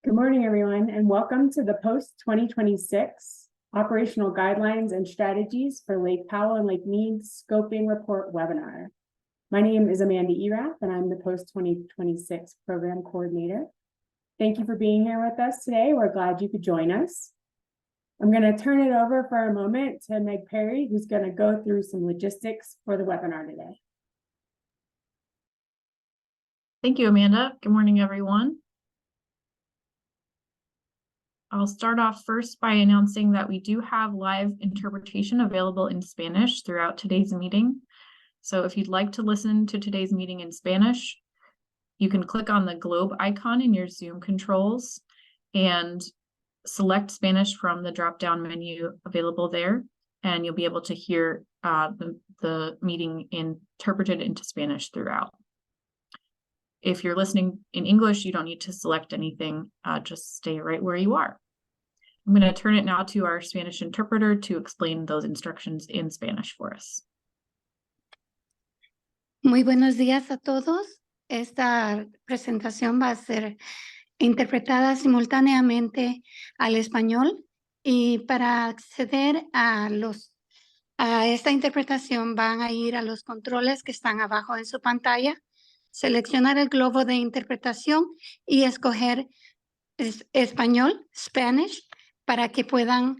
Good morning, everyone, and welcome to the Post-2026 Operational Guidelines and Strategies for Lake Powell and Lake Mead Scoping Report webinar. My name is Amanda Erath, and I'm the Post-2026 Program Coordinator. Thank you for being here with us today. We're glad you could join us. I'm going to turn it over for a moment to Meg Perry, who's going to go through some logistics for the webinar today. Thank you, Amanda. Good morning, everyone. I'll start off first by announcing that we do have live interpretation available in Spanish throughout today's meeting. So if you'd like to listen to today's meeting in Spanish, you can click on the globe icon in your Zoom controls and select Spanish from the drop-down menu available there, and you'll be able to hear the meeting interpreted into Spanish throughout. If you're listening in English, you don't need to select anything, just stay right where you are. I'm going to turn it now to our Spanish interpreter to explain those instructions in Spanish for us. Muy buenos días a todos. Esta presentación va a ser interpretada simultáneamente al español y para acceder a esta interpretación van a ir a los controles que están abajo en su pantalla, seleccionar el globo de interpretación y escoger español, Spanish, para que puedan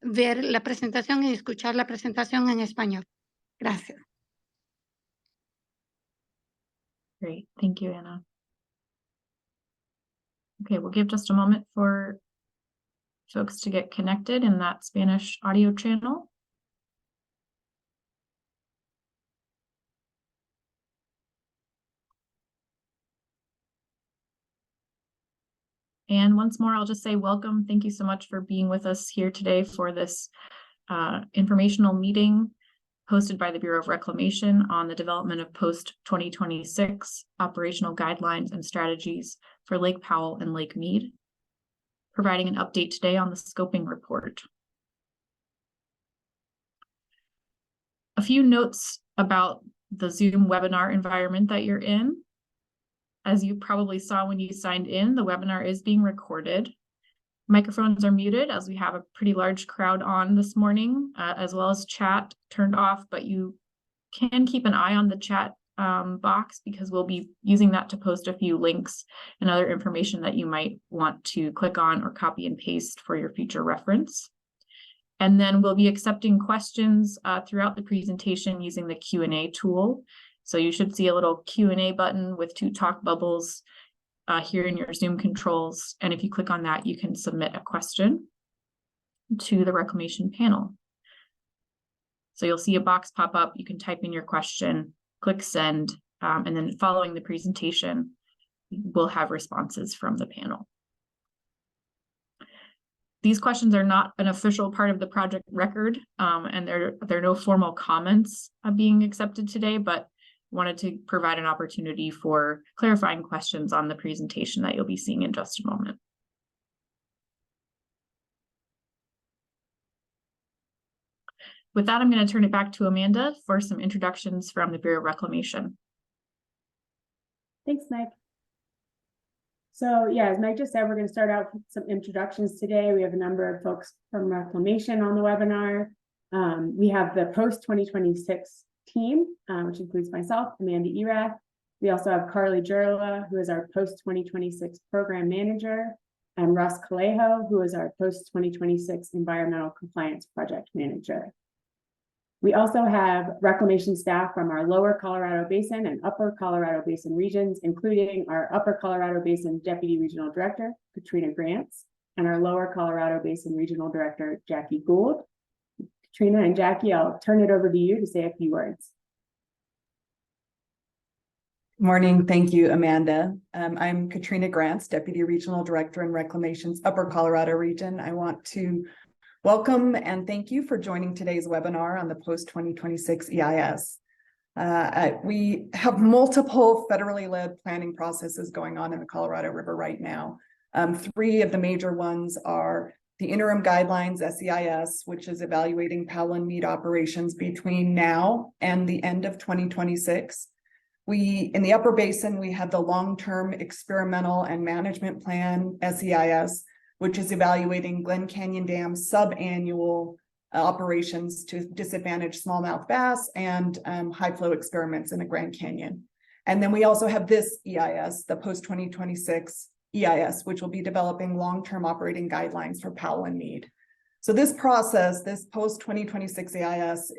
ver la presentación y escuchar la presentación en español. Gracias. Great, thank you, Anna. Okay, we'll give just a moment for folks to get connected in that Spanish audio channel. And once more, I'll just say welcome. Thank you so much for being with us here today for this informational meeting hosted by the Bureau of Reclamation on the development of post-2026 operational guidelines and strategies for Lake Powell and Lake Mead, providing an update today on the scoping report. A few notes about the Zoom webinar environment that you're in. As you probably saw when you signed in, the webinar is being recorded. Microphones are muted as we have a pretty large crowd on this morning, as well as chat turned off, but you can keep an eye on the chat box because we'll be using that to post a few links and other information that you might want to click on or copy and paste for your future reference. And then we'll be accepting questions throughout the presentation using the Q&A tool. So you should see a little Q&A button with 2 talk bubbles here in your Zoom controls. And if you click on that, you can submit a question to the Reclamation panel. So you'll see a box pop up. You can type in your question, click send, and then following the presentation, we'll have responses from the panel. These questions are not an official part of the project record, and there are no formal comments being accepted today, but wanted to provide an opportunity for clarifying questions on the presentation that you'll be seeing in just a moment. With that, I'm going to turn it back to Amanda for some introductions from the Bureau of Reclamation. Thanks, Meg. So yeah, as Meg just said, we're going to start out with some introductions today. We have a number of folks from Reclamation on the webinar. We have the Post-2026 team, which includes myself, Amanda Erath. We also have Carly Jurla, who is our Post-2026 Program Manager, and Russ Calejo, who is our Post-2026 Environmental Compliance Project Manager. We also have Reclamation staff from our Lower Colorado Basin and Upper Colorado Basin regions, including our Upper Colorado Basin Deputy Regional Director, Katrina Grants, and our Lower Colorado Basin Regional Director, Jackie Gould. Katrina and Jackie, I'll turn it over to you to say a few words. Morning. Thank you, Amanda. I'm Katrina Grants, Deputy Regional Director in Reclamation's Upper Colorado region. I want to welcome and thank you for joining today's webinar on the Post-2026 EIS. We have multiple federally led planning processes going on in the Colorado River right now. 3 of the major ones are the Interim Guidelines, SEIS, which is evaluating Powell and Mead operations between now and the end of 2026. In the Upper Basin, we have the Long-Term Experimental and Management Plan, SEIS, which is evaluating Glen Canyon Dam sub-annual operations to disadvantage smallmouth bass and high flow experiments in the Grand Canyon. And then we also have this EIS, the Post-2026 EIS, which will be developing long-term operating guidelines for Powell and Meade. So this process, this Post-2026 EIS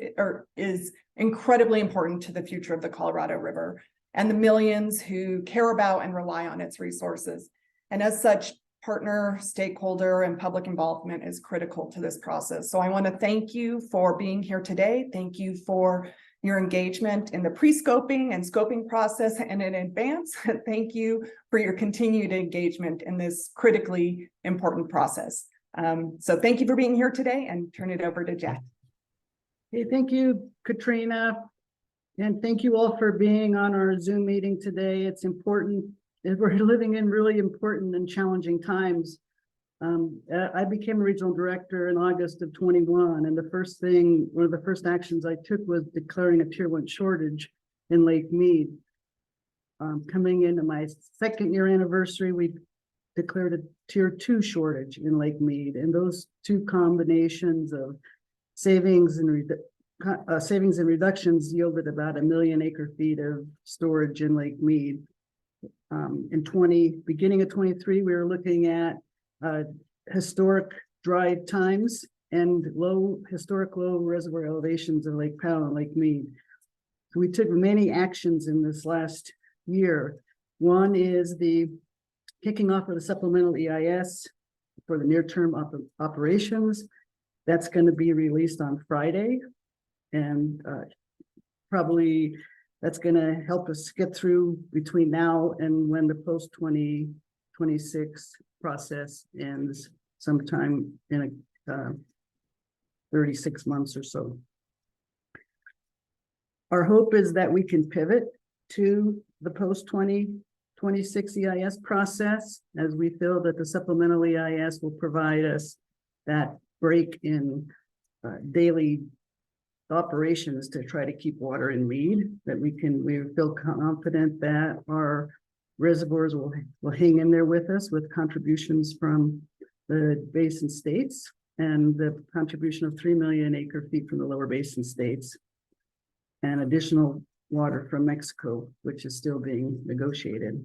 is incredibly important to the future of the Colorado River and the millions who care about and rely on its resources. And as such, partner, stakeholder, and public involvement is critical to this process. So I want to thank you for being here today. Thank you for your engagement in the pre-scoping and scoping process and in advance. Thank you for your continued engagement in this critically important process. So thank you for being here today, and turn it over to Jack. Hey, thank you, Katrina. And thank you all for being on our Zoom meeting today. It's important. We're living in really important and challenging times. I became a regional director in August of 21, and one of the first actions I took was declaring a Tier 1 shortage in Lake Mead. Coming into my second year anniversary, we declared a Tier 2 shortage in Lake Mead, and those two combinations of savings and reductions yielded about 1 million acre-feet of storage in Lake Mead. Beginning of 23, we were looking at historic dry times and historic low reservoir elevations of Lake Powell and Lake Mead. So we took many actions in this last year. One is the kicking off of the supplemental EIS for the near-term operations. That's going to be released on Friday, and probably that's going to help us get through between now and when the Post-2026 process ends sometime in 36 months or so. Our hope is that we can pivot to the Post-2026 EIS process, as we feel that the supplemental EIS will provide us that break in daily operations to try to keep water in Mead, that we feel confident that our reservoirs will hang in there with us, with contributions from the basin states and the contribution of 3 million acre-feet from the lower basin states, and additional water from Mexico, which is still being negotiated.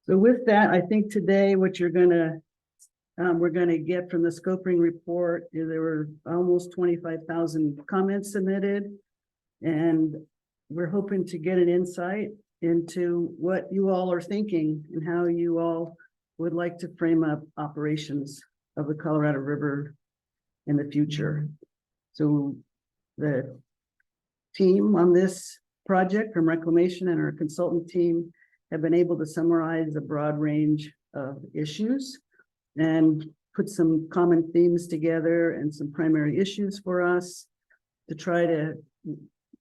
So with that, I think today what we're gonna get from the scoping report is there were almost 25,000 comments submitted, and we're hoping to get an insight into what you all are thinking and how you all would like to frame up operations of the Colorado River in the future. So the team on this project from Reclamation and our consultant team have been able to summarize a broad range of issues and put some common themes together and some primary issues for us to try to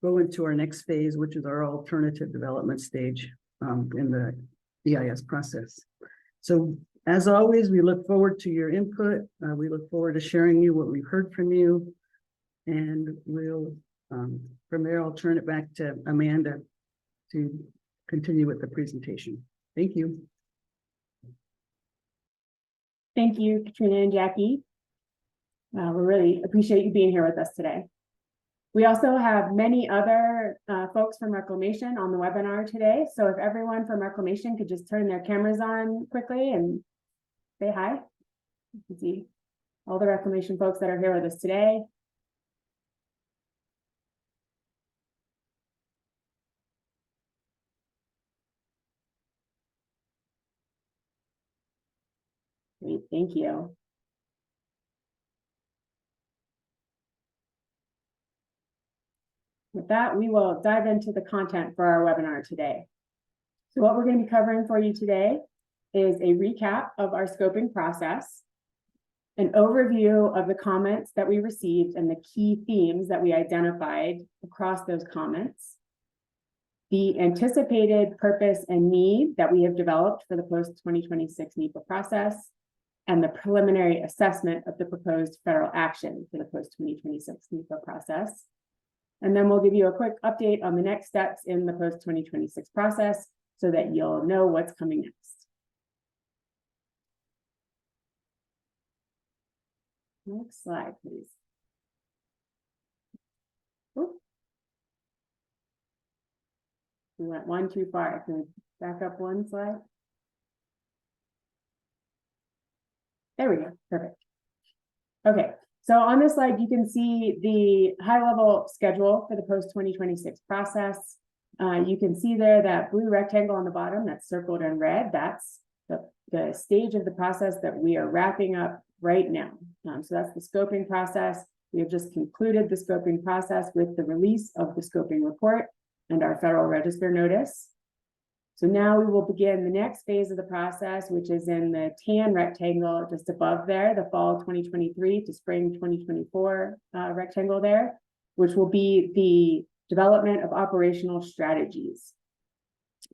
go into our next phase, which is our alternative development stage in the EIS process. So as always, we look forward to your input. We look forward to sharing you what we've heard from you. And we'll, from there, I'll turn it back to Amanda to continue with the presentation. Thank you. Thank you, Katrina and Jackie. We really appreciate you being here with us today. We also have many other folks from Reclamation on the webinar today. So if everyone from Reclamation could just turn their cameras on quickly and say hi. You can see all the Reclamation folks that are here with us today. Great, thank you. With that, we will dive into the content for our webinar today. So what we're going to be covering for you today is a recap of our scoping process, an overview of the comments that we received and the key themes that we identified across those comments, the anticipated purpose and need that we have developed for the post-2026 NEPA process, and the preliminary assessment of the proposed federal action for the post-2026 NEPA process. And then we'll give you a quick update on the next steps in the post-2026 process so that you'll know what's coming next. Next slide, please. Oop. We went one too far. Can we back up one slide? There we go. Perfect. Okay, so on this slide, you can see the high-level schedule for the post-2026 process. You can see there that blue rectangle on the bottom that's circled in red. That's the stage of the process that we are wrapping up right now. So that's the scoping process. We have just concluded the scoping process with the release of the scoping report and our Federal Register notice. So now we will begin the next phase of the process, which is in the tan rectangle just above there, the fall 2023 to spring 2024 rectangle there, which will be the development of operational strategies.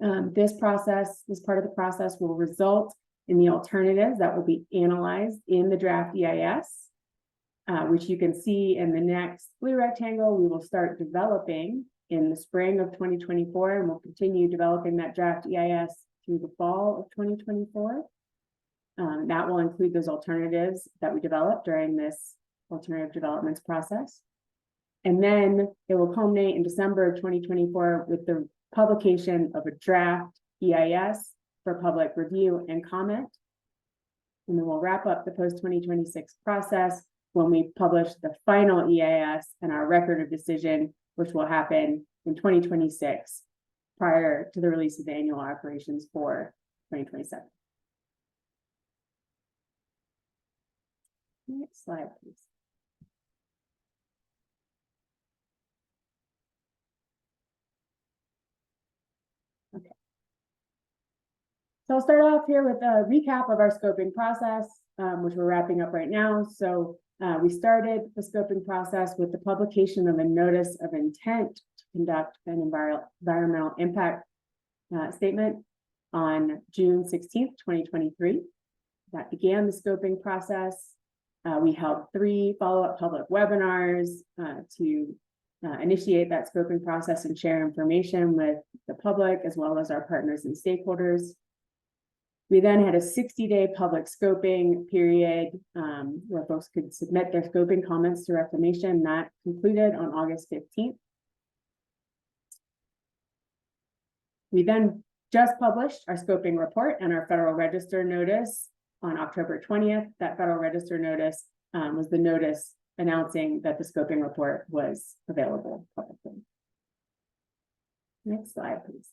This part of the process will result in the alternatives that will be analyzed in the draft EIS, which you can see in the next blue rectangle. We will start developing in the spring of 2024, and we'll continue developing that draft EIS through the fall of 2024. That will include those alternatives that we developed during this alternative developments process. And then it will culminate in December of 2024 with the publication of a draft EIS for public review and comment. And then we'll wrap up the post-2026 process when we publish the final EIS and our record of decision, which will happen in 2026 prior to the release of the annual operations for 2027. Next slide, please. Okay. So I'll start off here with a recap of our scoping process, which we're wrapping up right now. So we started the scoping process with the publication of a notice of intent to conduct an environmental impact statement on June 16th, 2023. That began the scoping process. We held 3 follow-up public webinars to initiate that scoping process and share information with the public as well as our partners and stakeholders. We then had a 60-day public scoping period where folks could submit their scoping comments to Reclamation. That concluded on August 15th. We then just published our scoping report and our Federal Register notice on October 20th. That Federal Register notice was the notice announcing that the scoping report was available publicly. Next slide, please.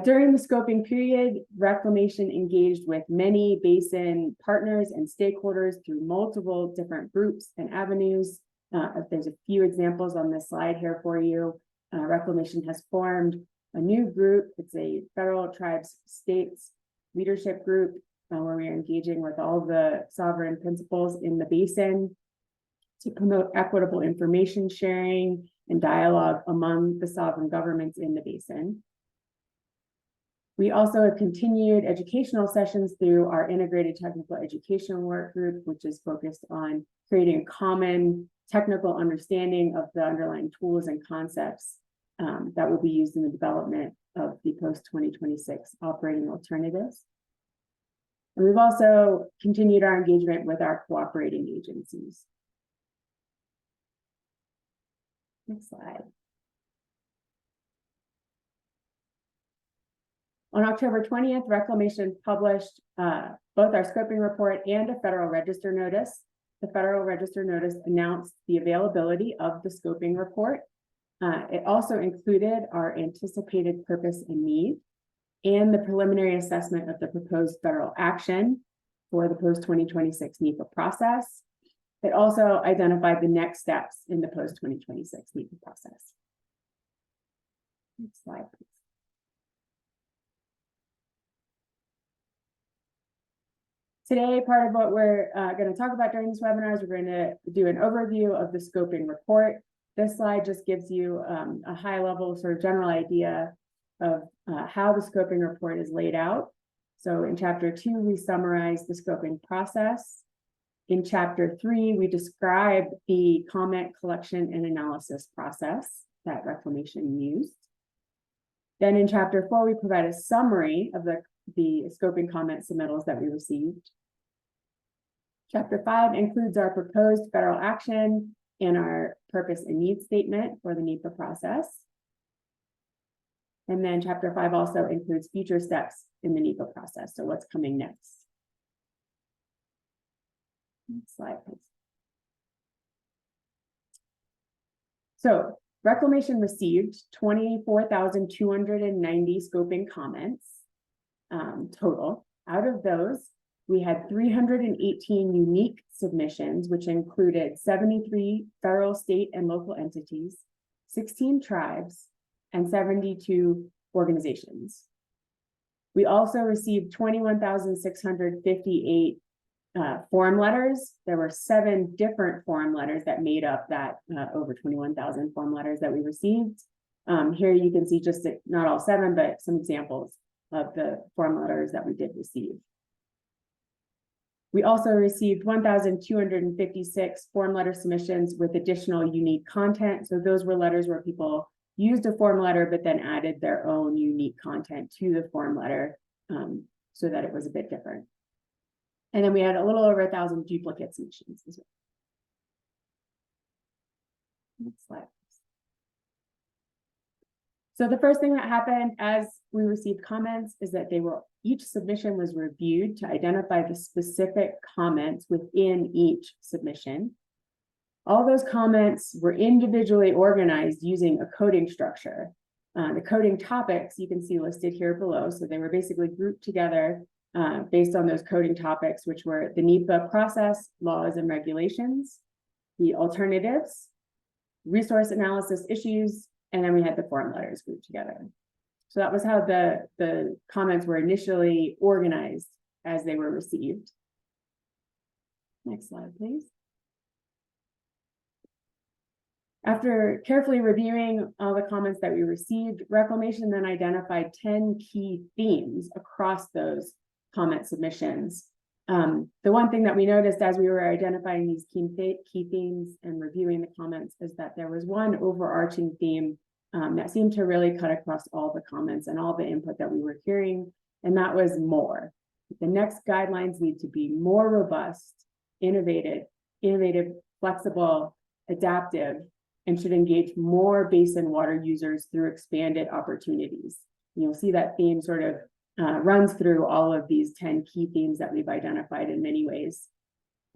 During the scoping period, Reclamation engaged with many basin partners and stakeholders through multiple different groups and avenues. There's a few examples on this slide here for you. Reclamation has formed a new group. It's a federal tribes states leadership group where we are engaging with all the sovereign principals in the basin to promote equitable information sharing and dialogue among the sovereign governments in the basin. We also have continued educational sessions through our integrated technical education work group, which is focused on creating a common technical understanding of the underlying tools and concepts that will be used in the development of the post-2026 operating alternatives. And we've also continued our engagement with our cooperating agencies. Next slide. On October 20th, Reclamation published both our scoping report and a Federal Register notice. The Federal Register notice announced the availability of the scoping report. It also included our anticipated purpose and need and the preliminary assessment of the proposed federal action for the post-2026 NEPA process. It also identified the next steps in the post-2026 NEPA process. Next slide, please. Today, part of what we're going to talk about during this webinar is we're going to do an overview of the scoping report. This slide just gives you a high-level sort of general idea of how the scoping report is laid out. So in Chapter 2, we summarize the scoping process. In chapter 3, we describe the comment collection and analysis process that Reclamation used. Then in chapter 4, we provide a summary of the scoping comment submittals that we received. Chapter 5 includes our proposed federal action and our purpose and need statement for the NEPA process. And then chapter 5 also includes future steps in the NEPA process. So what's coming next? Next slide, please. So Reclamation received 24,290 scoping comments total. Out of those, we had 318 unique submissions, which included 73 federal, state, and local entities, 16 tribes, and 72 organizations. We also received 21,658 form letters. There were 7 different form letters that made up that over 21,000 form letters that we received. Here you can see just not all 7, but some examples of the form letters that we did receive. We also received 1,256 form letter submissions with additional unique content. So those were letters where people used a form letter, but then added their own unique content to the form letter so that it was a bit different. And then we had a little over 1,000 duplicate submissions as well. Next slide. So the first thing that happened as we received comments is that each submission was reviewed to identify the specific comments within each submission. All those comments were individually organized using a coding structure. The coding topics you can see listed here below. So they were basically grouped together based on those coding topics, which were the NEPA process, laws and regulations, the alternatives, resource analysis issues, and then we had the form letters grouped together. So that was how the comments were initially organized as they were received. Next slide, please. After carefully reviewing all the comments that we received, Reclamation then identified 10 key themes across those comment submissions. The one thing that we noticed as we were identifying these key themes and reviewing the comments is that there was one overarching theme that seemed to really cut across all the comments and all the input that we were hearing, and that was more. The next guidelines need to be more robust, innovative, flexible, adaptive, and should engage more basin water users through expanded opportunities. You'll see that theme sort of runs through all of these 10 key themes that we've identified in many ways.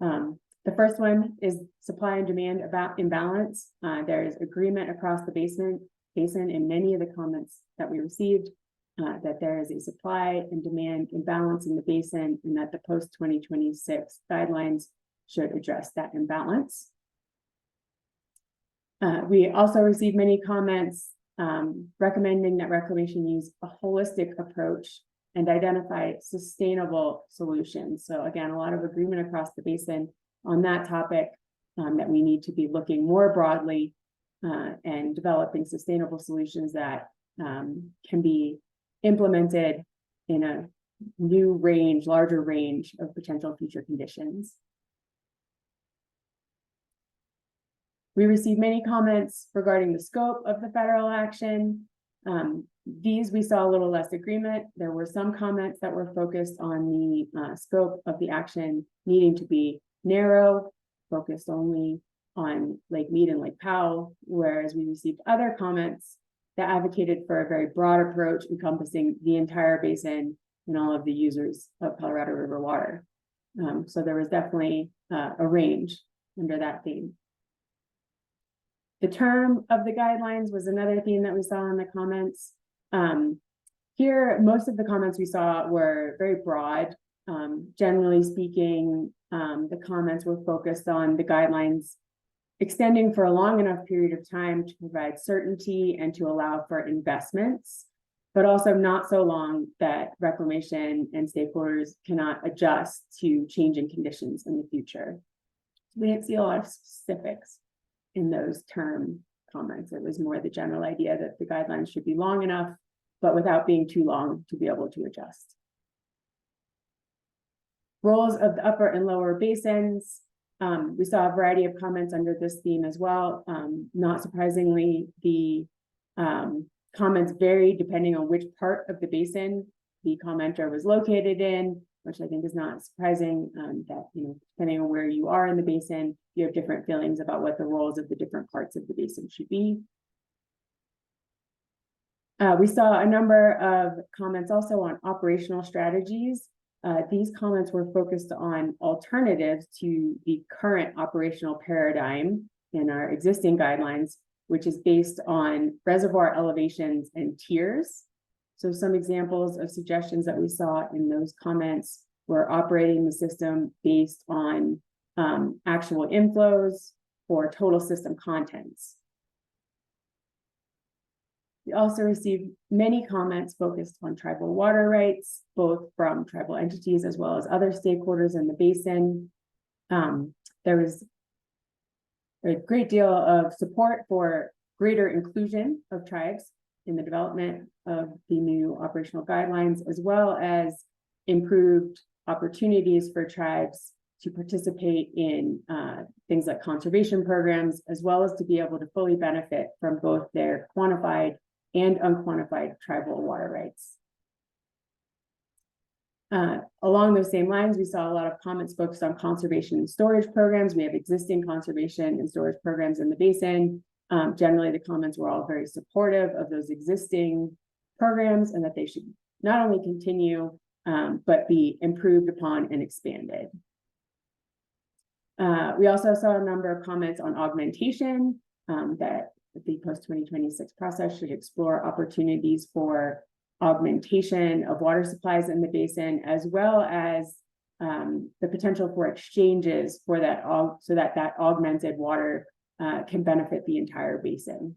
The first one is supply and demand imbalance. There is agreement across the basin in many of the comments that we received that there is a supply and demand imbalance in the basin and that the post-2026 guidelines should address that imbalance. We also received many comments recommending that Reclamation use a holistic approach and identify sustainable solutions. So again, a lot of agreement across the basin on that topic, that we need to be looking more broadly and developing sustainable solutions that can be implemented in a larger range of potential future conditions. We received many comments regarding the scope of the federal action. These we saw a little less agreement. There were some comments that were focused on the scope of the action needing to be narrow, focused only on Lake Mead and Lake Powell, whereas we received other comments that advocated for a very broad approach encompassing the entire basin and all of the users of Colorado River water. So there was definitely a range under that theme. The term of the guidelines was another theme that we saw in the comments. Here, most of the comments we saw were very broad. Generally speaking, the comments were focused on the guidelines extending for a long enough period of time to provide certainty and to allow for investments, but also not so long that Reclamation and stakeholders cannot adjust to changing conditions in the future. We didn't see a lot of specifics in those term comments. It was more the general idea that the guidelines should be long enough, but without being too long to be able to adjust. Roles of the upper and lower basins. We saw a variety of comments under this theme as well. Not surprisingly, the comments varied depending on which part of the basin the commenter was located in, which I think is not surprising, that, depending on where you are in the basin, you have different feelings about what the roles of the different parts of the basin should be. We saw a number of comments also on operational strategies. These comments were focused on alternatives to the current operational paradigm in our existing guidelines, which is based on reservoir elevations and tiers. So some examples of suggestions that we saw in those comments were operating the system based on actual inflows or total system contents. We also received many comments focused on tribal water rights, both from tribal entities as well as other stakeholders in the basin. There was a great deal of support for greater inclusion of tribes in the development of the new operational guidelines, as well as improved opportunities for tribes to participate in things like conservation programs, as well as to be able to fully benefit from both their quantified and unquantified tribal water rights. Along those same lines, we saw a lot of comments focused on conservation and storage programs. We have existing conservation and storage programs in the basin. Generally, the comments were all very supportive of those existing programs and that they should not only continue, but be improved upon and expanded. We also saw a number of comments on augmentation, that the post-2026 process should explore opportunities for augmentation of water supplies in the basin, as well as the potential for exchanges for that, so that augmented water can benefit the entire basin.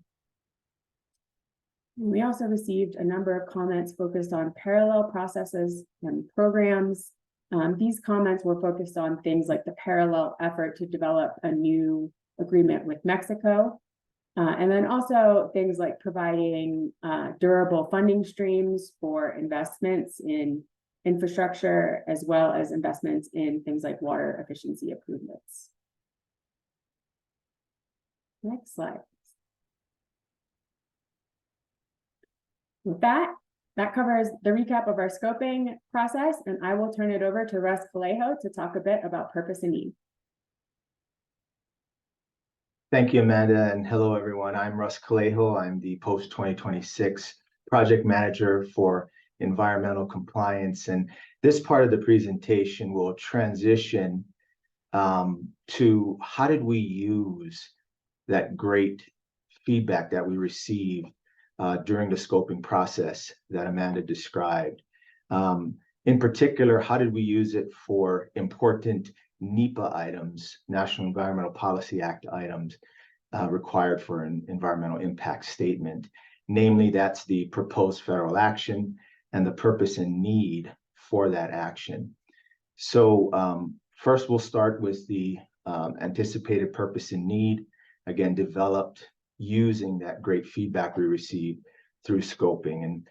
We also received a number of comments focused on parallel processes and programs. These comments were focused on things like the parallel effort to develop a new agreement with Mexico, and then also things like providing durable funding streams for investments in infrastructure, as well as investments in things like water efficiency improvements. Next slide. With that, that covers the recap of our scoping process, and I will turn it over to Russ Callejo to talk a bit about purpose and need. Thank you, Amanda, and hello, everyone. I'm Russ Callejo. I'm the Post-2026 Project Manager for Environmental Compliance, and this part of the presentation will transition to how did we use that great feedback that we received during the scoping process that Amanda described. In particular, how did we use it for important NEPA items, National Environmental Policy Act items, required for an environmental impact statement? Namely, that's the proposed federal action and the purpose and need for that action. So first, we'll start with the anticipated purpose and need, again, developed using that great feedback we received through scoping. And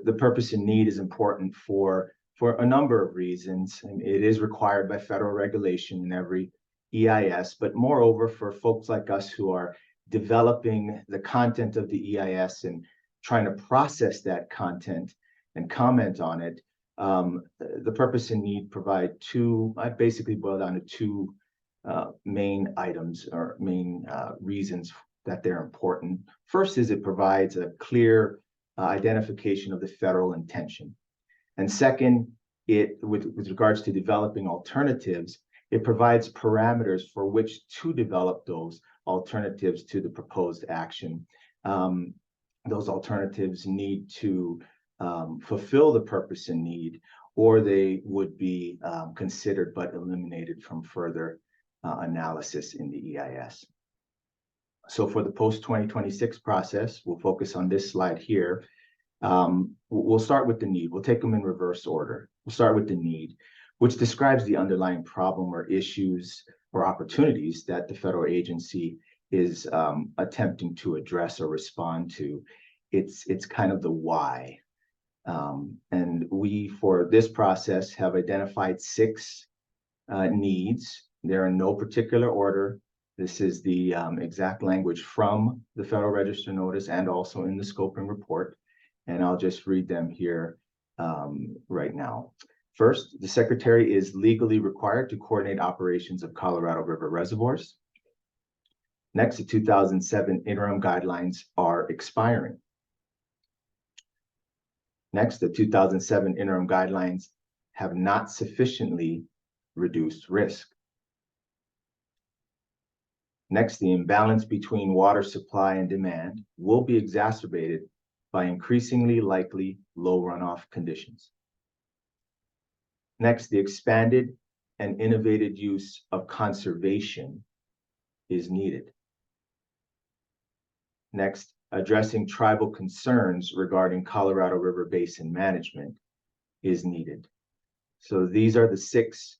the purpose and need is important for a number of reasons. And it is required by federal regulation in every EIS, but moreover, for folks like us who are developing the content of the EIS and trying to process that content and comment on it, the purpose and need provide two, I basically boil down to two main items or main reasons that they're important. First is it provides a clear identification of the federal intention. And second, with regards to developing alternatives, it provides parameters for which to develop those alternatives to the proposed action. Those alternatives need to fulfill the purpose and need, or they would be considered but eliminated from further analysis in the EIS. So for the post-2026 process, we'll focus on this slide here. We'll start with the need. We'll take them in reverse order. We'll start with the need, which describes the underlying problem or issues or opportunities that the federal agency is attempting to address or respond to. It's kind of the why. And we, for this process, have identified 6 needs They're in no particular order. This is the exact language from the Federal Register notice and also in the scoping report. And I'll just read them here right now. First, the Secretary is legally required to coordinate operations of Colorado River reservoirs. Next, the 2007 interim guidelines are expiring. Next, the 2007 interim guidelines have not sufficiently reduced risk. Next, the imbalance between water supply and demand will be exacerbated by increasingly likely low runoff conditions. Next, the expanded and innovative use of conservation is needed. Next, addressing tribal concerns regarding Colorado River Basin management is needed. So these are the 6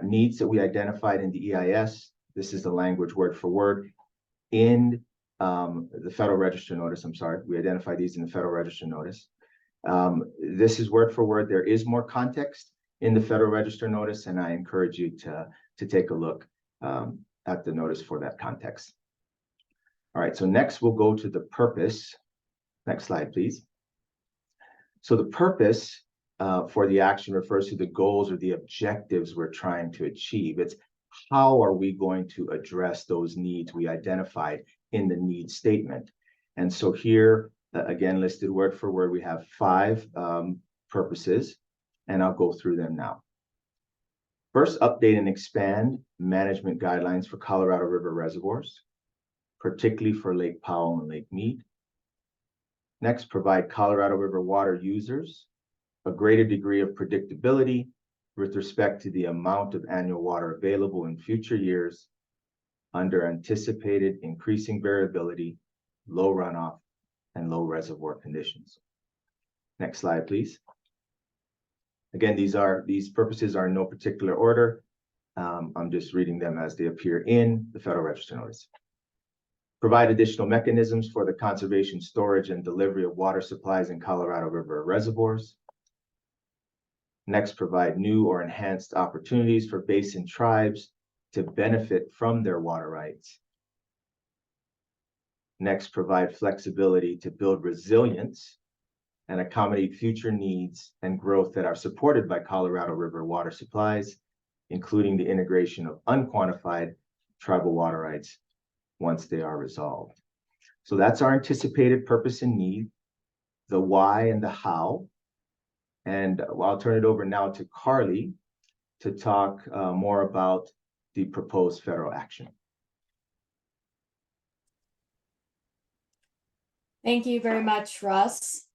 needs that we identified in the EIS. This is the language word for word in the Federal Register notice. I'm sorry, we identified these in the Federal Register notice. This is word for word. There is more context in the Federal Register notice, and I encourage you to take a look at the notice for that context. All right, so next we'll go to the purpose. Next slide, please. So the purpose for the action refers to the goals or the objectives we're trying to achieve. It's how are we going to address those needs we identified in the needs statement. And so here, again, listed word for word, we have 5 purposes, and I'll go through them now. First, update and expand management guidelines for Colorado River reservoirs, particularly for Lake Powell and Lake Mead. Next, provide Colorado River water users a greater degree of predictability with respect to the amount of annual water available in future years under anticipated increasing variability, low runoff, and low reservoir conditions. Next slide, please. Again, these purposes are in no particular order. I'm just reading them as they appear in the Federal Register notice. Provide additional mechanisms for the conservation, storage, and delivery of water supplies in Colorado River reservoirs. Next, provide new or enhanced opportunities for basin tribes to benefit from their water rights. Next, provide flexibility to build resilience and accommodate future needs and growth that are supported by Colorado River water supplies, including the integration of unquantified tribal water rights once they are resolved. So that's our anticipated purpose and need, the why and the how. And I'll turn it over now to Carly to talk more about the proposed federal action. Thank you very much, Russ.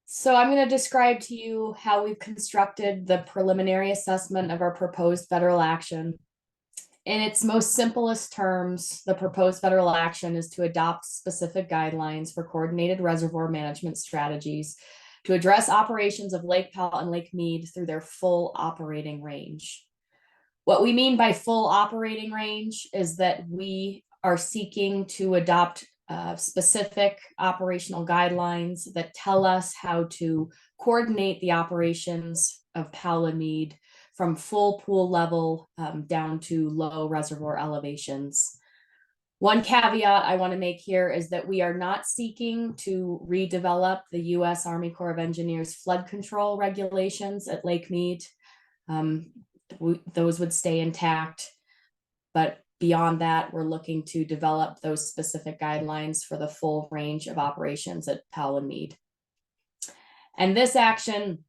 So I'm going to describe to you how we've constructed the preliminary assessment of our proposed federal action. In its most simplest terms, the proposed federal action is to adopt specific guidelines for coordinated reservoir management strategies to address operations of Lake Powell and Lake Mead through their full operating range. What we mean by full operating range is that we are seeking to adopt specific operational guidelines that tell us how to coordinate the operations of Powell and Mead from full pool level down to low reservoir elevations. One caveat I want to make here is that we are not seeking to redevelop the U.S. Army Corps of Engineers flood control regulations at Lake Mead. Those would stay intact, but beyond that, we're looking to develop those specific guidelines for the full range of operations at Powell and Mead. And this action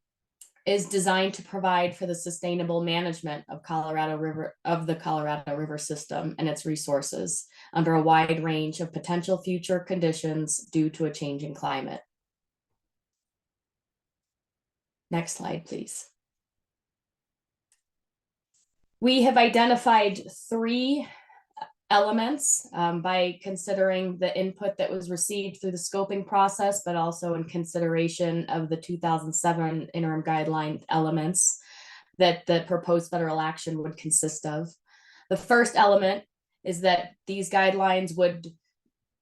is designed to provide for the sustainable management of the Colorado River system and its resources under a wide range of potential future conditions due to a changing climate. Next slide, please. We have identified 3 elements by considering the input that was received through the scoping process, but also in consideration of the 2007 interim guideline elements that the proposed federal action would consist of. The first element is that these guidelines would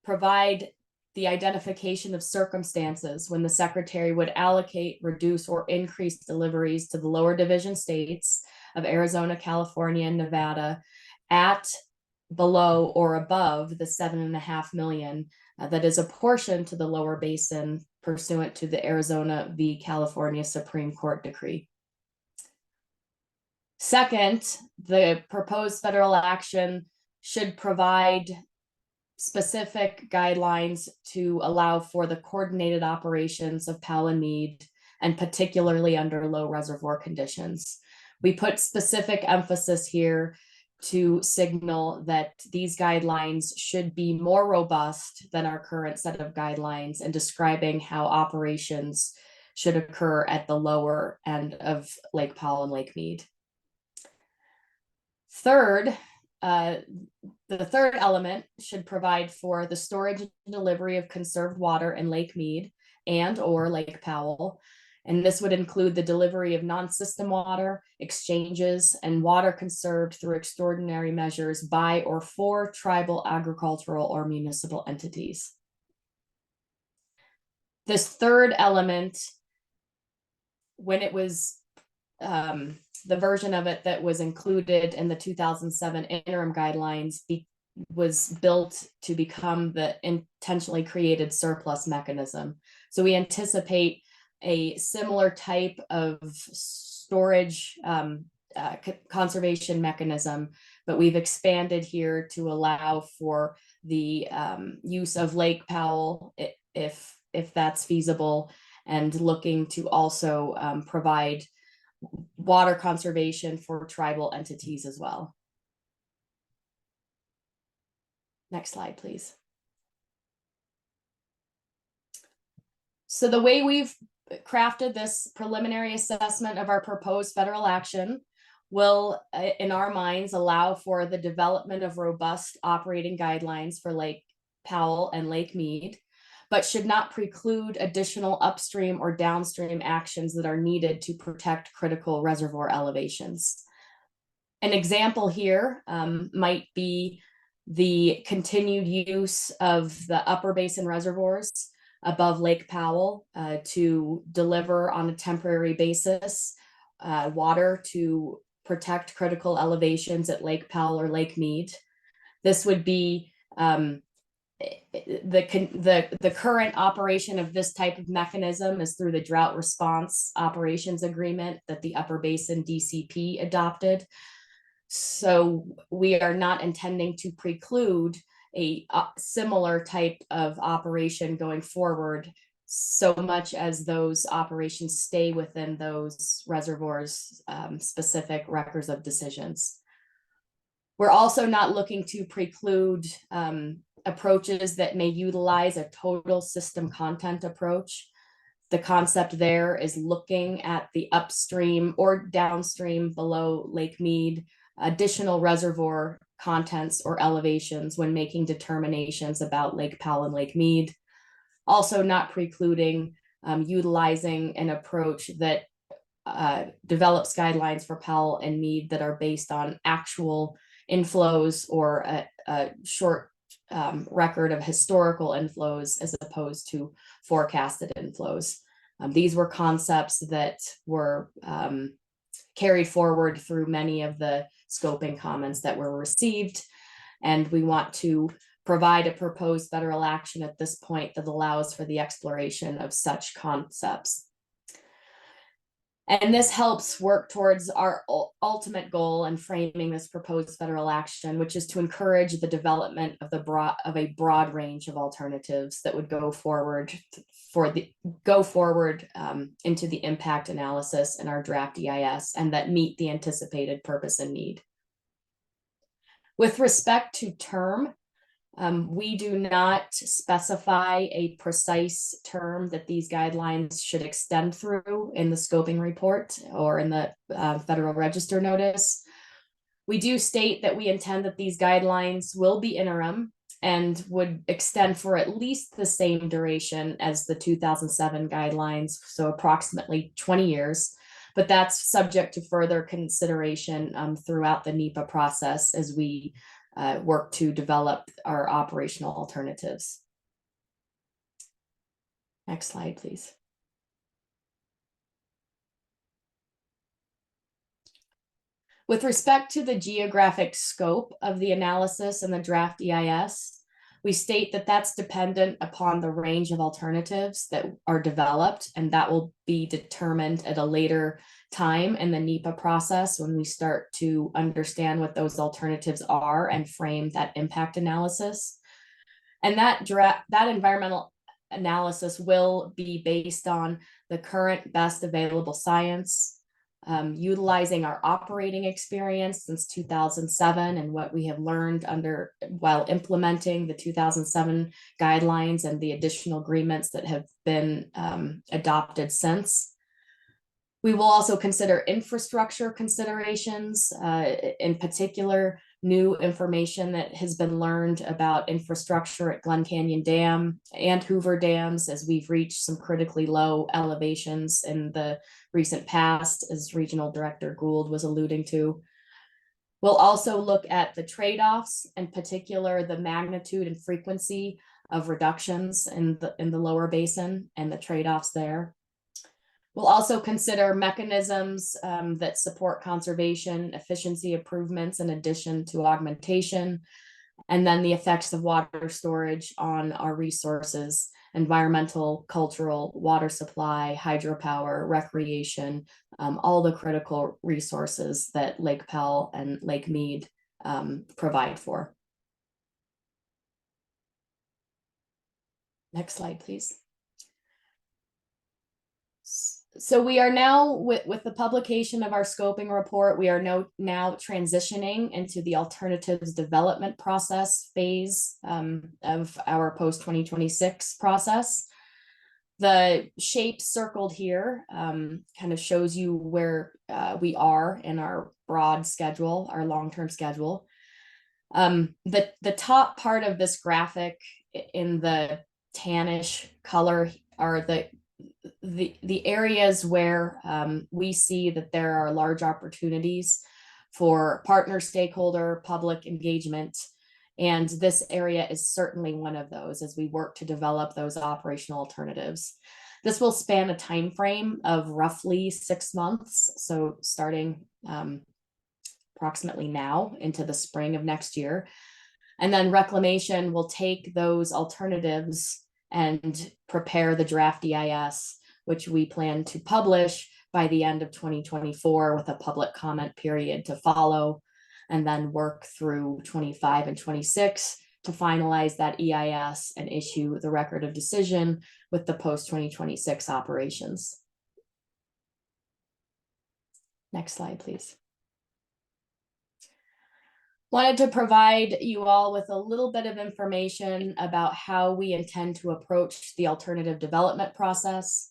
provide the identification of circumstances when the Secretary would allocate, reduce, or increase deliveries to the lower division states of Arizona, California, and Nevada at, below, or above the 7.5 million that is apportioned to the lower basin pursuant to the Arizona v. California Supreme Court decree. Second, the proposed federal action should provide specific guidelines to allow for the coordinated operations of Powell and Meade, and particularly under low reservoir conditions. We put specific emphasis here to signal that these guidelines should be more robust than our current set of guidelines, and describing how operations should occur at the lower end of Lake Powell and Lake Meade. Third, the third element should provide for the storage and delivery of conserved water in Lake Meade and or Lake Powell. And this would include the delivery of non-system water, exchanges, and water conserved through extraordinary measures by or for tribal, agricultural, or municipal entities. This third element, when it was the version of it that was included in the 2007 interim guidelines, was built to become the intentionally created surplus mechanism. So we anticipate a similar type of storage conservation mechanism, but we've expanded here to allow for the use of Lake Powell if that's feasible, and looking to also provide water conservation for tribal entities as well. Next slide, please. So the way we've crafted this preliminary assessment of our proposed federal action will, in our minds, allow for the development of robust operating guidelines for Lake Powell and Lake Meade, but should not preclude additional upstream or downstream actions that are needed to protect critical reservoir elevations. An example here might be the continued use of the upper basin reservoirs above Lake Powell to deliver on a temporary basis water to protect critical elevations at Lake Powell or Lake Meade. This would be the current operation of this type of mechanism is through the Drought Response Operations Agreement that the Upper Basin DCP adopted. So we are not intending to preclude a similar type of operation going forward, so much as those operations stay within those reservoirs' specific records of decisions. We're also not looking to preclude approaches that may utilize a total system content approach. The concept there is looking at the upstream or downstream below Lake Meade additional reservoir contents or elevations when making determinations about Lake Powell and Lake Meade. Also not precluding utilizing an approach that develops guidelines for Powell and Meade that are based on actual inflows or a short record of historical inflows as opposed to forecasted inflows. These were concepts that were carried forward through many of the scoping comments that were received, and we want to provide a proposed federal action at this point that allows for the exploration of such concepts. And this helps work towards our ultimate goal in framing this proposed federal action, which is to encourage the development of a broad range of alternatives that would go forward into the impact analysis in our draft EIS, and that meet the anticipated purpose and need. With respect to term, we do not specify a precise term that these guidelines should extend through in the scoping report or in the Federal Register notice. We do state that we intend that these guidelines will be interim and would extend for at least the same duration as the 2007 guidelines, so approximately 20 years. But that's subject to further consideration throughout the NEPA process as we work to develop our operational alternatives. Next slide, please. With respect to the geographic scope of the analysis and the draft EIS, we state that that's dependent upon the range of alternatives that are developed, and that will be determined at a later time in the NEPA process when we start to understand what those alternatives are and frame that impact analysis. And that environmental analysis will be based on the current best available science, utilizing our operating experience since 2007 and what we have learned while implementing the 2007 guidelines and the additional agreements that have been adopted since. We will also consider infrastructure considerations, in particular, new information that has been learned about infrastructure at Glen Canyon Dam and Hoover Dams as we've reached some critically low elevations in the recent past, as Regional Director Gould was alluding to. We'll also look at the trade-offs, in particular, the magnitude and frequency of reductions in the lower basin and the trade-offs there. We'll also consider mechanisms that support conservation, efficiency improvements in addition to augmentation, and then the effects of water storage on our resources, environmental, cultural, water supply, hydropower, recreation, all the critical resources that Lake Powell and Lake Mead provide for. Next slide, please. So we are now, with the publication of our scoping report, we are now transitioning into the alternatives development process phase of our post-2026 process. The shape circled here kind of shows you where we are in our broad schedule, our long-term schedule. The top part of this graphic in the tannish color are the areas where we see that there are large opportunities for partner, stakeholder, public engagement. And this area is certainly one of those as we work to develop those operational alternatives. This will span a time frame of roughly 6 months. So starting approximately now into the spring of next year. And then Reclamation will take those alternatives and prepare the draft EIS, which we plan to publish by the end of 2024 with a public comment period to follow, and then work through 25 and 26 to finalize that EIS and issue the record of decision with the post-2026 operations. Next slide, please. Wanted to provide you all with a little bit of information about how we intend to approach the alternative development process.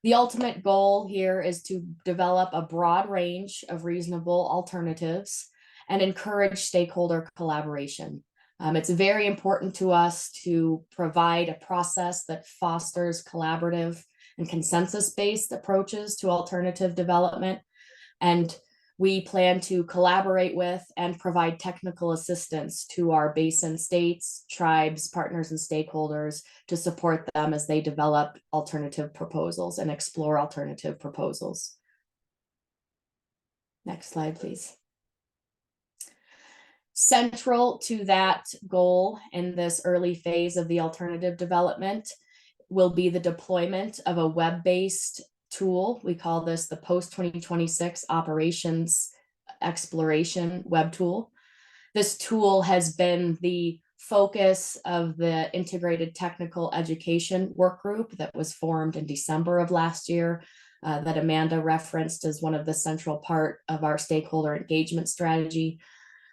The ultimate goal here is to develop a broad range of reasonable alternatives and encourage stakeholder collaboration. It's very important to us to provide a process that fosters collaborative and consensus-based approaches to alternative development. And we plan to collaborate with and provide technical assistance to our basin states, tribes, partners, and stakeholders to support them as they develop alternative proposals and explore alternative proposals. Next slide, please. Central to that goal in this early phase of the alternative development will be the deployment of a web-based tool. We call this the Post-2026 Operations Exploration Web Tool. This tool has been the focus of the Integrated Technical Education Work Group that was formed in December of last year, that Amanda referenced as one of the central part of our stakeholder engagement strategy.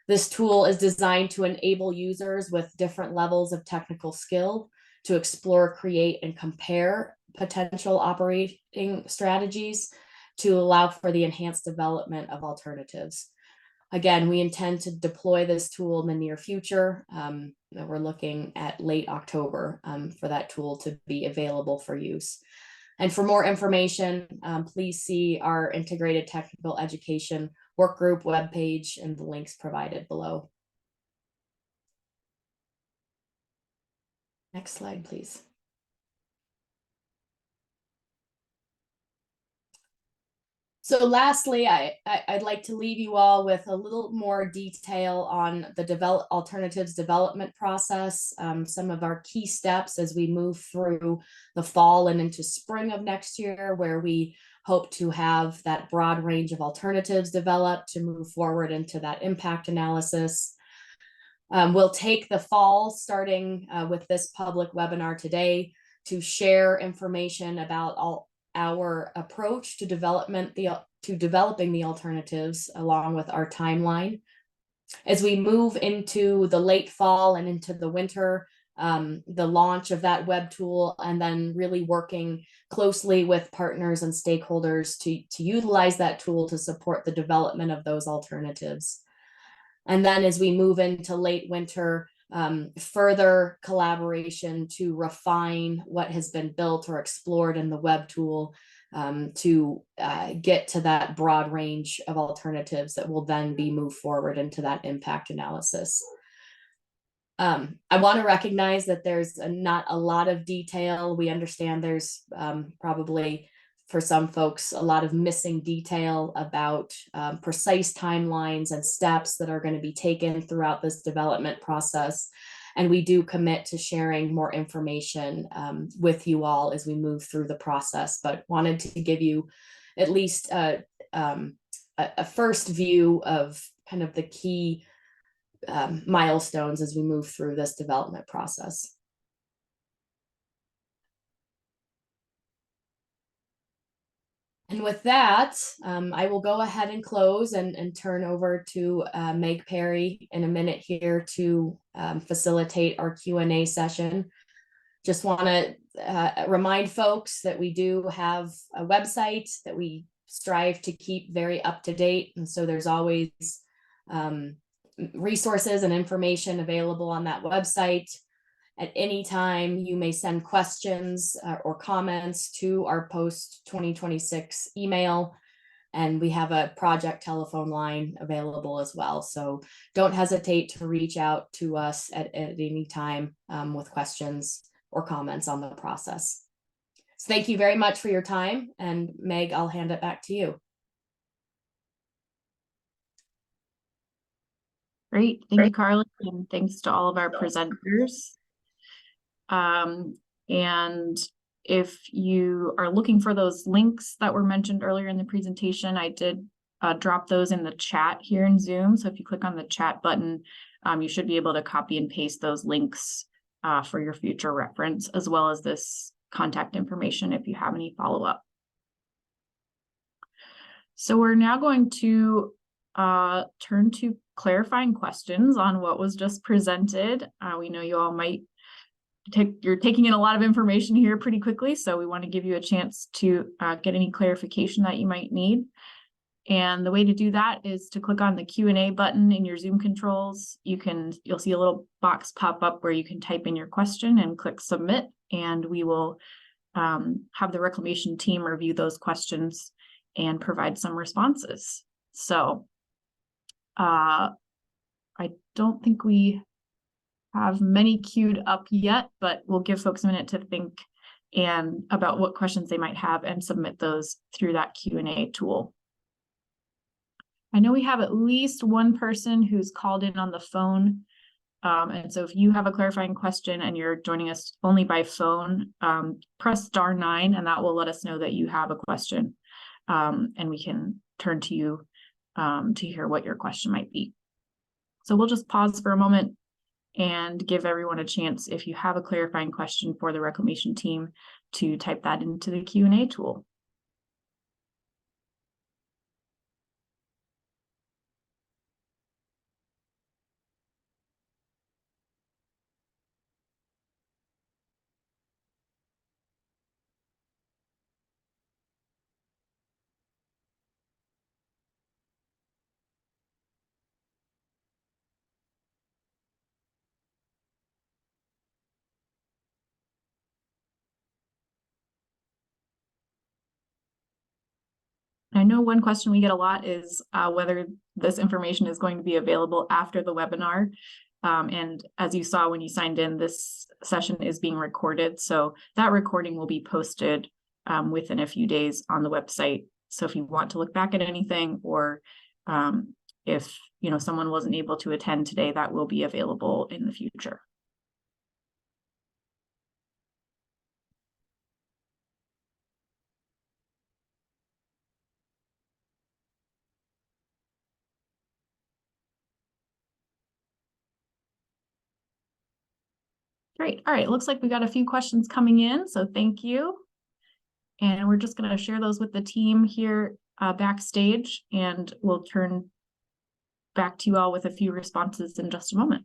This tool is designed to enable users with different levels of technical skill to explore, create, and compare potential operating strategies to allow for the enhanced development of alternatives. Again, we intend to deploy this tool in the near future. We're looking at late October for that tool to be available for use. And for more information, please see our Integrated Technical Education Workgroup webpage and the links provided below. Next slide, please. So lastly, I'd like to leave you all with a little more detail on the alternatives development process, some of our key steps as we move through the fall and into spring of next year, where we hope to have that broad range of alternatives developed to move forward into that impact analysis. We'll take the fall, starting with this public webinar today, to share information about our approach to developing the alternatives along with our timeline. As we move into the late fall and into the winter, the launch of that web tool, and then really working closely with partners and stakeholders to utilize that tool to support the development of those alternatives. And then as we move into late winter, further collaboration to refine what has been built or explored in the web tool to get to that broad range of alternatives that will then be moved forward into that impact analysis. I want to recognize that there's not a lot of detail. We understand there's probably, for some folks, a lot of missing detail about precise timelines and steps that are going to be taken throughout this development process. And we do commit to sharing more information with you all as we move through the process, but wanted to give you at least a first view of kind of the key milestones as we move through this development process. And with that, I will go ahead and close and turn over to Meg Perry in a minute here to facilitate our Q&A session. Just want to remind folks that we do have a website that we strive to keep very up to date. And so there's always resources and information available on that website. At any time, you may send questions or comments to our Post-2026 email, and we have a project telephone line available as well. So don't hesitate to reach out to us at any time with questions or comments on the process. So thank you very much for your time, and Meg, I'll hand it back to you. Great, thank you, Carly, and thanks to all of our presenters. And if you are looking for those links that were mentioned earlier in the presentation, I did drop those in the chat here in Zoom. So if you click on the chat button, you should be able to copy and paste those links for your future reference, as well as this contact information if you have any follow-up. So we're now going to turn to clarifying questions on what was just presented. We know you all might you're taking in a lot of information here pretty quickly, so we want to give you a chance to get any clarification that you might need. And the way to do that is to click on the Q&A button in your Zoom controls. You'll see a little box pop up where you can type in your question and click submit, and we will have the Reclamation team review those questions and provide some responses. So I don't think we have many queued up yet, but we'll give folks a minute to think and about what questions they might have and submit those through that Q&A tool. I know we have at least one person who's called in on the phone. And so if you have a clarifying question and you're joining us only by phone, press *9 and that will let us know that you have a question. And we can turn to you to hear what your question might be. So we'll just pause for a moment and give everyone a chance, if you have a clarifying question for the Reclamation team, to type that into the Q&A tool. I know one question we get a lot is whether this information is going to be available after the webinar. And as you saw when you signed in, this session is being recorded. So that recording will be posted within a few days on the website So if you want to look back at anything, or if someone wasn't able to attend today, that will be available in the future. Great. All right. Looks like we got a few questions coming in, so thank you. And we're just going to share those with the team here backstage, and we'll turn back to you all with a few responses in just a moment.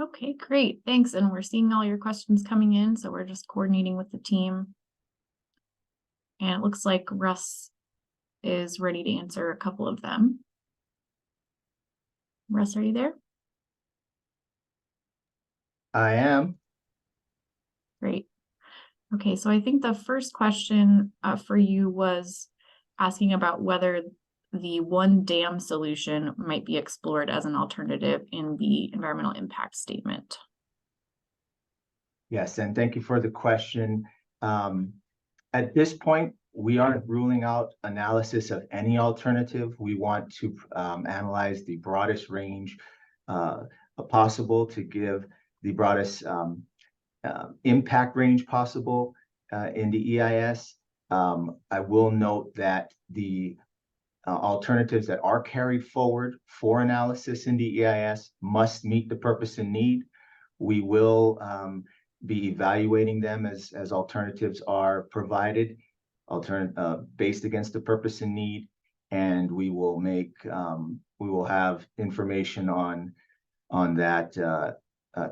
Okay, great. Thanks. And we're seeing all your questions coming in, so we're just coordinating with the team. And it looks like Russ is ready to answer a couple of them. Russ, are you there? I am. Great. Okay, so I think the first question for you was asking about whether the one dam solution might be explored as an alternative in the environmental impact statement. Yes, and thank you for the question. At this point, we aren't ruling out analysis of any alternative. We want to analyze the broadest range possible to give the broadest impact range possible in the EIS. I will note that the alternatives that are carried forward for analysis in the EIS must meet the purpose and need. We will be evaluating them as alternatives are provided, based against the purpose and need, and we will have information on that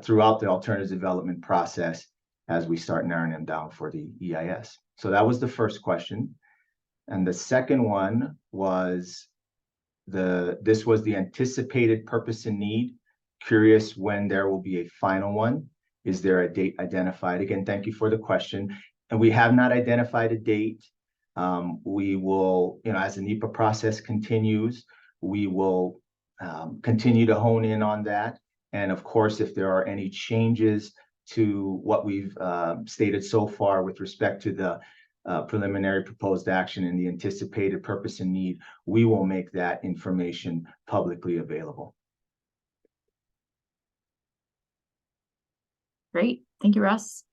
throughout the alternatives development process as we start narrowing them down for the EIS. So that was the first question. And the second one was this was the anticipated purpose and need. Curious when there will be a final one. Is there a date identified? Again, thank you for the question. And we have not identified a date. We will, as the NEPA process continues, we will continue to hone in on that. And of course, if there are any changes to what we've stated so far with respect to the preliminary proposed action and the anticipated purpose and need, we will make that information publicly available. Great. Thank you, Russ.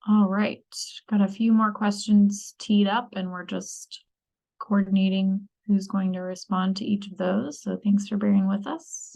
All right. Got a few more questions teed up, and we're just coordinating who's going to respond to each of those. So thanks for bearing with us.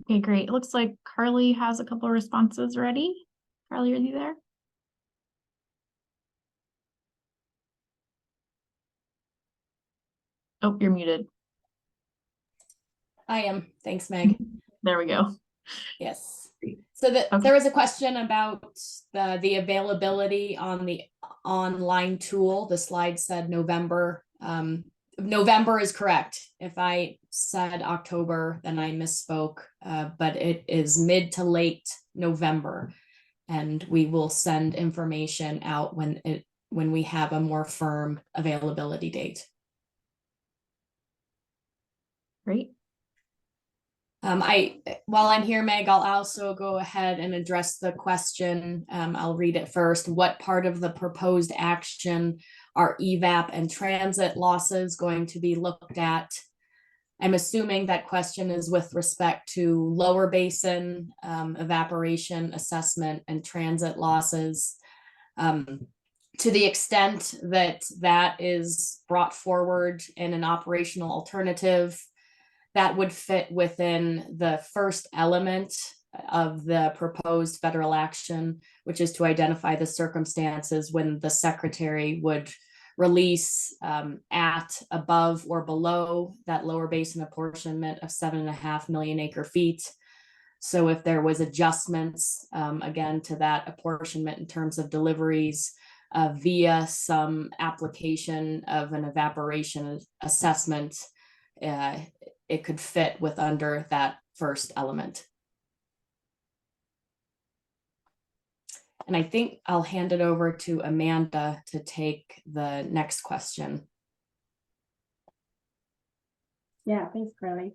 Okay, great. It looks like Carly has a couple of responses ready. Carly, are you there? Oh, you're muted. I am. Thanks, Meg. There we go. Yes. So Okay. there was a question about the availability on the online tool. The slide said November. November is correct. If I said October, then I misspoke, but it is mid to late November. And we will send information out when we have a more firm availability date. Great. While I'm here, Meg, I'll also go ahead and address the question. I'll read it first. What part of the proposed action are evap and transit losses going to be looked at? I'm assuming that question is with respect to lower basin evaporation assessment and transit losses. To the extent that that is brought forward in an operational alternative, that would fit within the first element of the proposed federal action, which is to identify the circumstances when the secretary would release at, above, or below that lower basin apportionment of 7.5 million acre feet. So if there was adjustments, again, to that apportionment in terms of deliveries via some application of an evaporation assessment, it could fit with under that first element. And I think I'll hand it over to Amanda to take the next question. Yeah, thanks, Carly.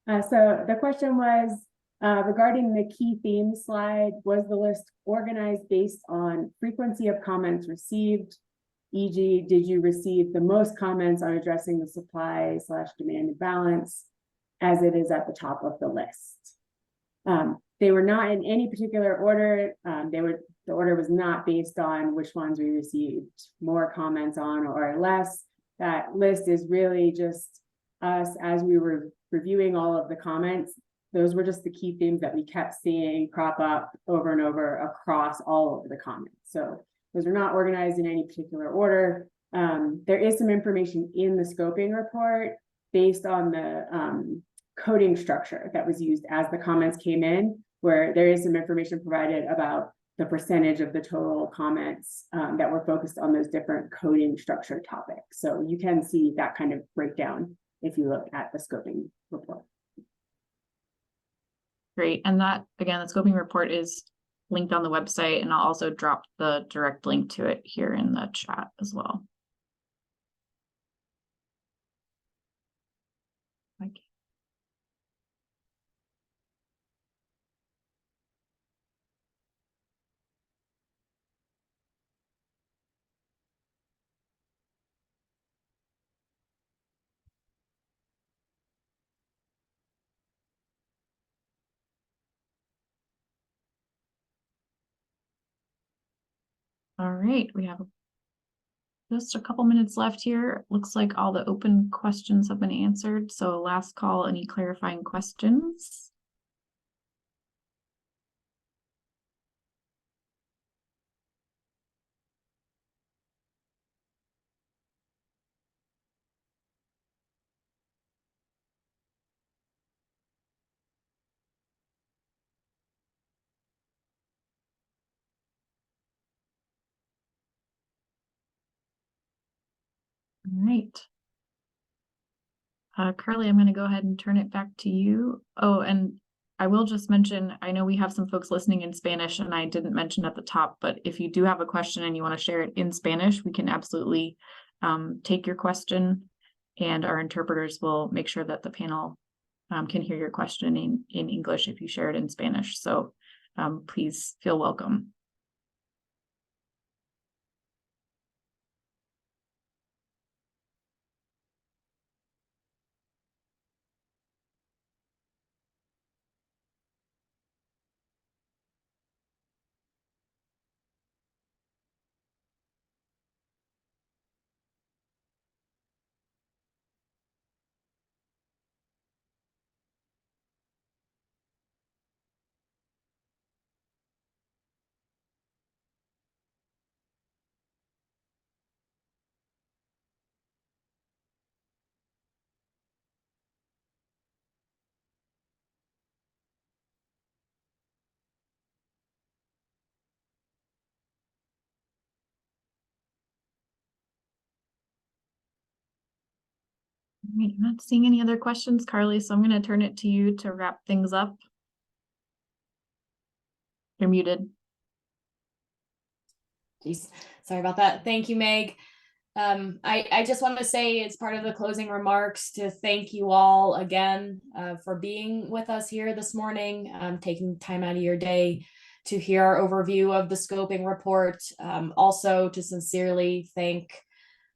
So the question was regarding the key theme slide, was the list organized based on frequency of comments received? E.g., did you receive the most comments on addressing the supply/demand imbalance as it is at the top of the list? They were not in any particular order. The order was not based on which ones we received more comments on or less. That list is really just us as we were reviewing all of the comments. Those were just the key themes that we kept seeing crop up over and over across all of the comments. So those are not organized in any particular order. There is some information in the scoping report based on the coding structure that was used as the comments came in, where there is some information provided about the percentage of the total comments that were focused on those different coding structure topics. So you can see that kind of breakdown if you look at the scoping report. Great. And that, again, the scoping report is linked on the website, and I'll also drop the direct link to it here in the chat as well. Okay. All right, we have just a couple minutes left here. Looks like all the open questions have been answered. So last call, any clarifying questions? right. Carly, I'm going to go ahead and turn it back to you. Oh, and I will just mention, I know we have some folks listening in Spanish, and I didn't mention at the top, but if you do have a question and you want to share it in Spanish, we can absolutely take your question, and our interpreters will make sure that the panel can hear your question in English if you share it in Spanish. So please feel welcome. All right, I'm not seeing any other questions, Carly, so I'm going to turn it to you to wrap things up. You're muted. Geez, sorry about that. Thank you, Meg. I just want to say, it's part of the closing remarks, to thank you all again for being with us here this morning, taking time out of your day to hear our overview of the scoping report. Also to sincerely thank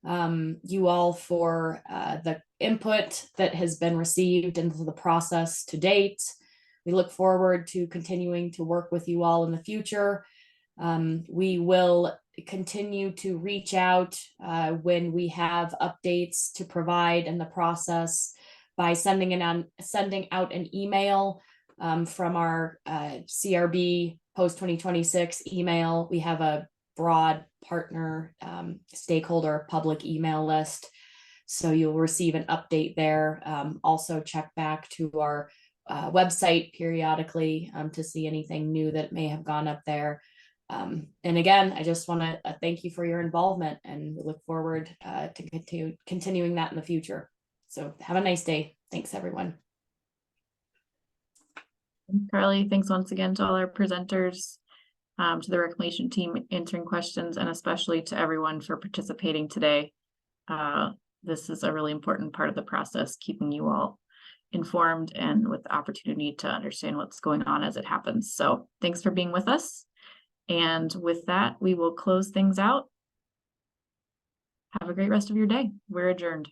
you all for the input that has been received into the process to date. We look forward to continuing to work with you all in the future. We will continue to reach out when we have updates to provide in the process by sending out an email from our CRB Post-2026 email. We have a broad partner stakeholder public email list, so you'll receive an update there. Also check back to our website periodically to see anything new that may have gone up there. And again, I just want to thank you for your involvement, and we look forward to continuing that in the future. So have a nice day. Thanks, everyone. Carly, thanks once again to all our presenters, to the Reclamation team answering questions, and especially to everyone for participating today. This is a really important part of the process, keeping you all informed and with the opportunity to understand what's going on as it happens. So thanks for being with us. And with that, we will close things out. Have a great rest of your day. We're adjourned.